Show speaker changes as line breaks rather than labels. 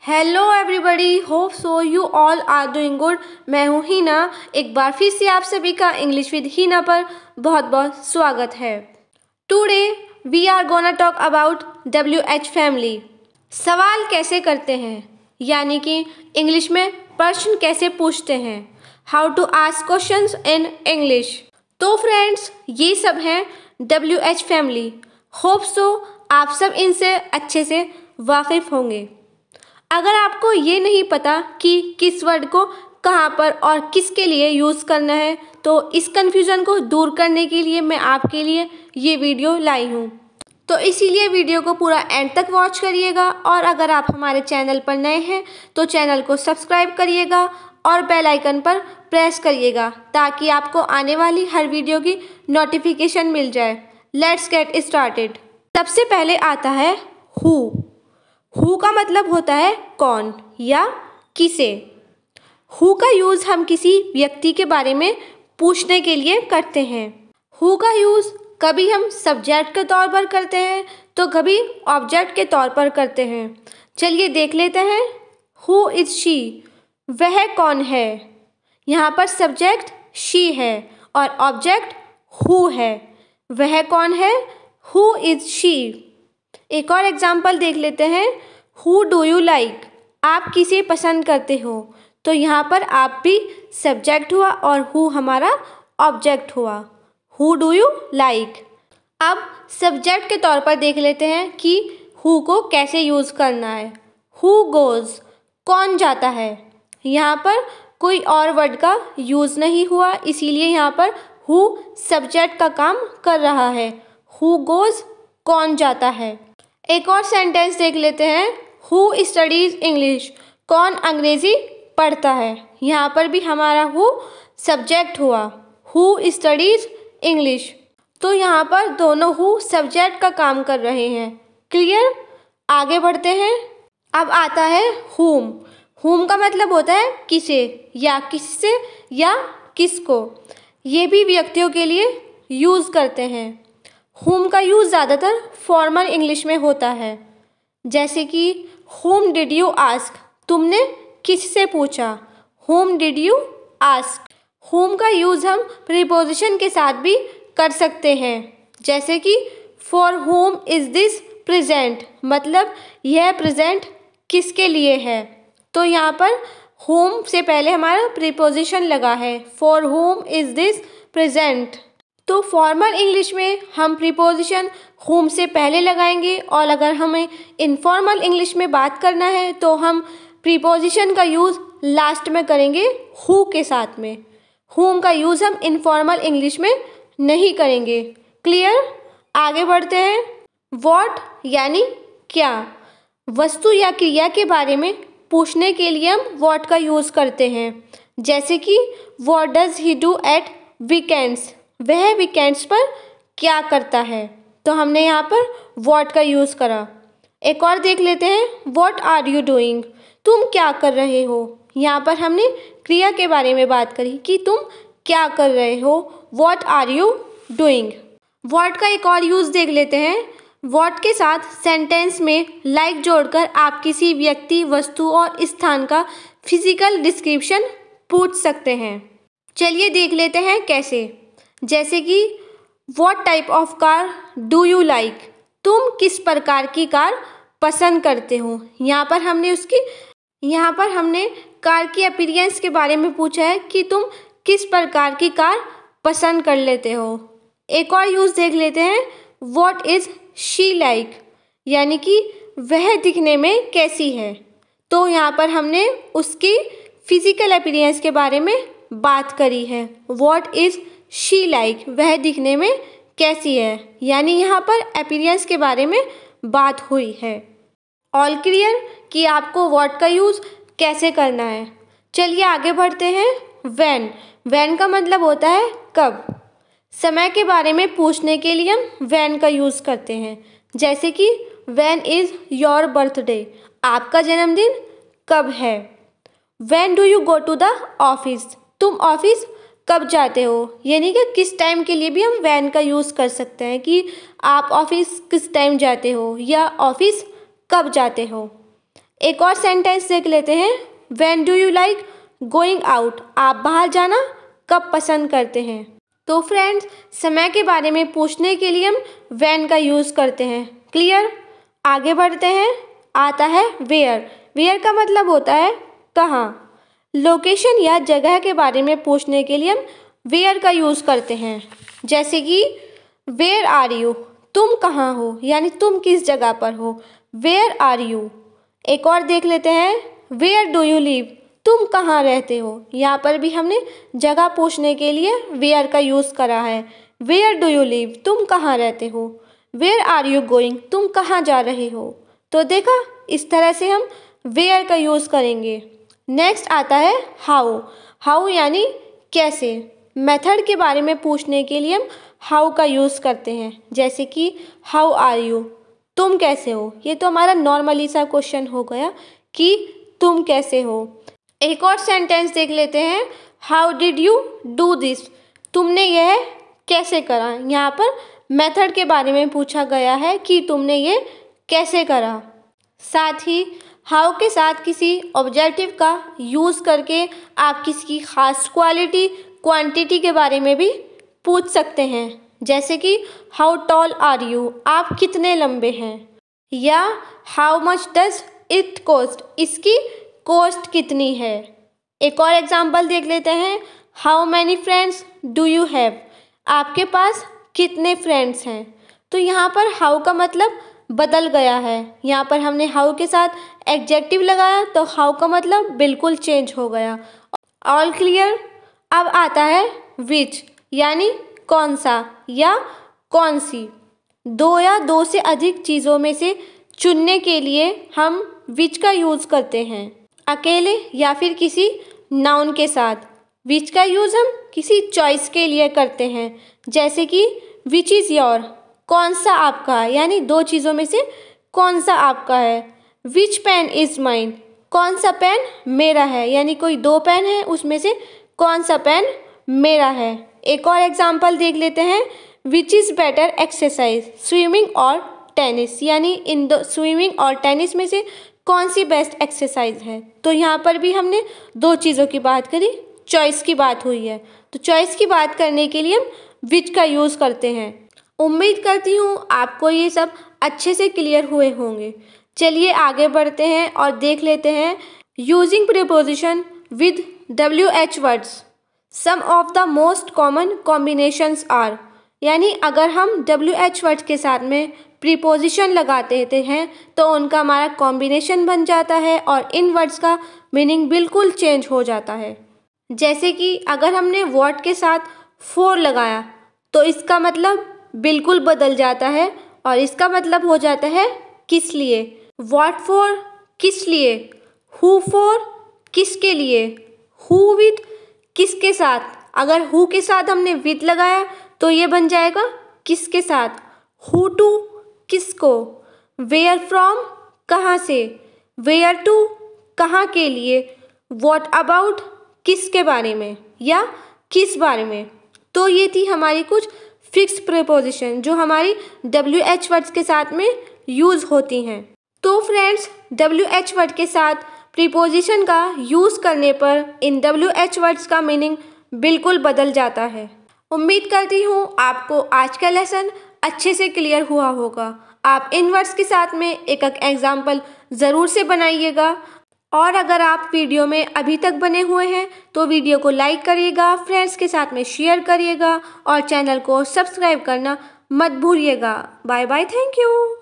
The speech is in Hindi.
Hello everybody, hope so you all are doing good. मैं हूँ हीना। एक बार फिर से आप सभी का इंग्लिश विद हीना पर बहुत बहुत स्वागत है। Today we are gonna talk about WH family. सवाल कैसे करते हैं, यानी कि इंग्लिश में प्रश्न कैसे पूछते हैं। How to ask questions in English. तो फ्रेंड्स, ये सब हैं WH फैमिली। होप सो आप सब इनसे अच्छे से वाकिफ़ होंगे। अगर आपको ये नहीं पता कि किस वर्ड को कहाँ पर और किसके लिए यूज़ करना है, तो इस कन्फ्यूज़न को दूर करने के लिए मैं आपके लिए ये वीडियो लाई हूँ। तो इसीलिए वीडियो को पूरा एंड तक वॉच करिएगा, और अगर आप हमारे चैनल पर नए हैं तो चैनल को सब्सक्राइब करिएगा और बेल आइकन पर प्रेस करिएगा ताकि आपको आने वाली हर वीडियो की नोटिफिकेशन मिल जाए। Let's get started. सबसे पहले आता है हु। हु का मतलब होता है कौन या किसे। हु का यूज़ हम किसी व्यक्ति के बारे में पूछने के लिए करते हैं। हु का यूज़ कभी हम सब्जेक्ट के तौर पर करते हैं तो कभी ऑब्जेक्ट के तौर पर करते हैं। चलिए देख लेते हैं। हु इज़ शी, वह कौन है। यहाँ पर सब्जेक्ट शी है और ऑब्जेक्ट हु है। वह कौन है, हु इज़ शी। एक और एग्जाम्पल देख लेते हैं। हु डू यू लाइक, आप किसे पसंद करते हो। तो यहाँ पर आप भी सब्जेक्ट हुआ और हु हमारा ऑब्जेक्ट हुआ। Who do you like. अब सब्जेक्ट के तौर पर देख लेते हैं कि हु को कैसे यूज़ करना है। हु गोज़, कौन जाता है। यहाँ पर कोई और वर्ड का यूज़ नहीं हुआ, इसीलिए यहाँ पर हु सब्जेक्ट का काम कर रहा है। हु गोज़, कौन जाता है। एक और सेंटेंस देख लेते हैं। हु स्टडीज़ इंग्लिश, कौन अंग्रेज़ी पढ़ता है। यहाँ पर भी हमारा हु सब्जेक्ट हुआ। हु स्टडीज़ इंग्लिश, तो यहाँ पर दोनों हु सब्जेक्ट का काम कर रहे हैं। क्लियर। आगे बढ़ते हैं। अब आता है हुम। हुम का मतलब होता है किसे या किससे या किसको। ये भी व्यक्तियों के लिए यूज़ करते हैं। हुम का यूज़ ज़्यादातर फॉर्मल इंग्लिश में होता है, जैसे कि होम डिड यू आस्क, तुमने किससे पूछा। Home did you ask. Home का यूज़ हम प्रीपोजिशन के साथ भी कर सकते हैं, जैसे कि for home is this present, मतलब यह प्रेजेंट किसके लिए है। तो यहाँ पर होम से पहले हमारा प्रीपोजिशन लगा है, for home is this present. तो फॉर्मल इंग्लिश में हम प्रीपोजिशन होम से पहले लगाएंगे, और अगर हमें इनफॉर्मल इंग्लिश में बात करना है तो हम प्रीपोजिशन का यूज़ लास्ट में करेंगे हु के साथ में। होम का यूज़ हम इनफॉर्मल इंग्लिश में नहीं करेंगे। क्लियर। आगे बढ़ते हैं। व्हाट यानी क्या। वस्तु या क्रिया के बारे में पूछने के लिए हम व्हाट का यूज़ करते हैं, जैसे कि what does he do at weekends, वह वीकेंड्स पर क्या करता है। तो हमने यहाँ पर व्हाट का यूज़ करा। एक और देख लेते हैं। व्हाट आर यू डूइंग, तुम क्या कर रहे हो। यहाँ पर हमने क्रिया के बारे में बात करी कि तुम क्या कर रहे हो। What are you doing. What का एक और यूज़ देख लेते हैं। व्हाट के साथ सेंटेंस में लाइक जोड़कर आप किसी व्यक्ति, वस्तु और स्थान का फिजिकल डिस्क्रिप्शन पूछ सकते हैं। चलिए देख लेते हैं कैसे। जैसे कि what type of car do you like, तुम किस प्रकार की कार पसंद करते हो। यहाँ पर हमने कार की अपीयरेंस के बारे में पूछा है कि तुम किस प्रकार की कार पसंद कर लेते हो। एक और यूज़ देख लेते हैं। व्हाट इज़ शी लाइक, यानी कि वह दिखने में कैसी है। तो यहाँ पर हमने उसकी फिजिकल अपीयरेंस के बारे में बात करी है। व्हाट इज़ शी लाइक, वह दिखने में कैसी है, यानी यहाँ पर अपीयरेंस के बारे में बात हुई है। ऑल क्लियर कि आपको व्हाट का यूज़ कैसे करना है। चलिए आगे बढ़ते हैं। व्हेन। व्हेन का मतलब होता है कब। समय के बारे में पूछने के लिए हम व्हेन का यूज़ करते हैं, जैसे कि व्हेन इज़ योर बर्थडे, आपका जन्मदिन कब है। When do you go to the office, तुम ऑफिस कब जाते हो, यानी कि किस टाइम के लिए भी हम व्हेन का यूज़ कर सकते हैं कि आप ऑफिस किस टाइम जाते हो या ऑफिस कब जाते हो। एक और सेंटेंस देख लेते हैं। When do you like going out? आप बाहर जाना कब पसंद करते हैं? तो फ्रेंड्स, समय के बारे में पूछने के लिए हम व्हेन का यूज़ करते हैं। क्लियर? आगे बढ़ते हैं। आता है वेयर। वेयर का मतलब होता है कहाँ। लोकेशन या जगह के बारे में पूछने के लिए हम वेयर का यूज़ करते हैं। जैसे कि वेयर आर यू? तुम कहाँ हो, यानी तुम किस जगह पर हो। Where are you. एक और देख लेते हैं। Where do you live? तुम कहाँ रहते हो? यहाँ पर भी हमने जगह पूछने के लिए वेयर का यूज़ करा है। Where do you live? तुम कहाँ रहते हो। Where are you going? तुम कहाँ जा रहे हो। तो देखा, इस तरह से हम वेयर का यूज़ करेंगे। नेक्स्ट आता है हाउ। हाउ यानी कैसे। मेथड के बारे में पूछने के लिए हम हाउ का यूज़ करते हैं। जैसे कि हाउ आर यू? तुम कैसे हो। ये तो हमारा नॉर्मली सा क्वेश्चन हो गया कि तुम कैसे हो। एक और सेंटेंस देख लेते हैं। How did you do this? तुमने यह कैसे करा। यहाँ पर मेथड के बारे में पूछा गया है कि तुमने ये कैसे करा। साथ ही हाउ के साथ किसी ऑब्जेक्टिव का यूज़ करके आप किसी की खास क्वालिटी, क्वांटिटी के बारे में भी पूछ सकते हैं। जैसे कि हाउ टॉल आर यू? आप कितने लंबे हैं। या how much does it cost? इसकी कॉस्ट कितनी है। एक और एग्जाम्पल देख लेते हैं। How many friends do you have? आपके पास कितने फ्रेंड्स हैं। तो यहाँ पर हाउ का मतलब बदल गया है। यहाँ पर हमने हाउ के साथ एडजेक्टिव लगाया तो हाउ का मतलब बिल्कुल चेंज हो गया। All clear? अब आता है विच, यानी कौन सा या कौन सी। दो या दो से अधिक चीज़ों में से चुनने के लिए हम विच का यूज़ करते हैं। अकेले या फिर किसी नाउन के साथ। विच का यूज़ हम किसी चॉइस के लिए करते हैं। जैसे कि विच इज़ योर? कौन सा आपका है, यानी दो चीज़ों में से कौन सा आपका है। विच पेन इज़ माइन? कौन सा पेन मेरा है, यानी कोई दो पेन है उसमें से कौन सा पेन मेरा है। एक और एग्जाम्पल देख लेते हैं। Which is better exercise? Swimming और टेनिस, यानी इन दो स्विमिंग और टेनिस में से कौन सी बेस्ट एक्सरसाइज है। तो यहाँ पर भी हमने दो चीज़ों की बात करी, चॉइस की बात हुई है। तो चॉइस की बात करने के लिए हम विच का यूज़ करते हैं। उम्मीद करती हूँ आपको ये सब अच्छे से क्लियर हुए होंगे। चलिए आगे बढ़ते हैं और देख लेते हैं using preposition with WH words. Some of the most common combinations are, यानी अगर हम WH वर्ड्स के साथ में प्रीपोजिशन लगाते हैं तो उनका हमारा कॉम्बिनेशन बन जाता है और इन वर्ड्स का मीनिंग बिल्कुल चेंज हो जाता है। जैसे कि अगर हमने वर्ड के साथ फॉर लगाया तो इसका मतलब बिल्कुल बदल जाता है और इसका मतलब हो जाता है किस लिए। व्हाट फॉर किस लिए, हु फॉर किसके लिए, हु विद किसके साथ। अगर हु के साथ हमने विद लगाया तो ये बन जाएगा किसके साथ। हु टू किसको, वेयर फ्रॉम कहाँ से, वेयर टू कहाँ के लिए, व्हाट अबाउट किसके बारे में या किस बारे में। तो ये थी हमारी कुछ फिक्स प्रीपोजिशन जो हमारी WH वर्ड्स के साथ में यूज़ होती हैं। तो फ्रेंड्स, WH वर्ड के साथ प्रीपोजिशन का यूज़ करने पर इन WH वर्ड्स का मीनिंग बिल्कुल बदल जाता है। उम्मीद करती हूँ आपको आज का लेसन अच्छे से क्लियर हुआ होगा। आप इन वर्ड्स के साथ में एक एग्जाम्पल ज़रूर से बनाइएगा और अगर आप वीडियो में अभी तक बने हुए हैं तो वीडियो को लाइक करिएगा, फ्रेंड्स के साथ में शेयर करिएगा और चैनल को सब्सक्राइब करना मत भूलिएगा। Bye bye, thank you.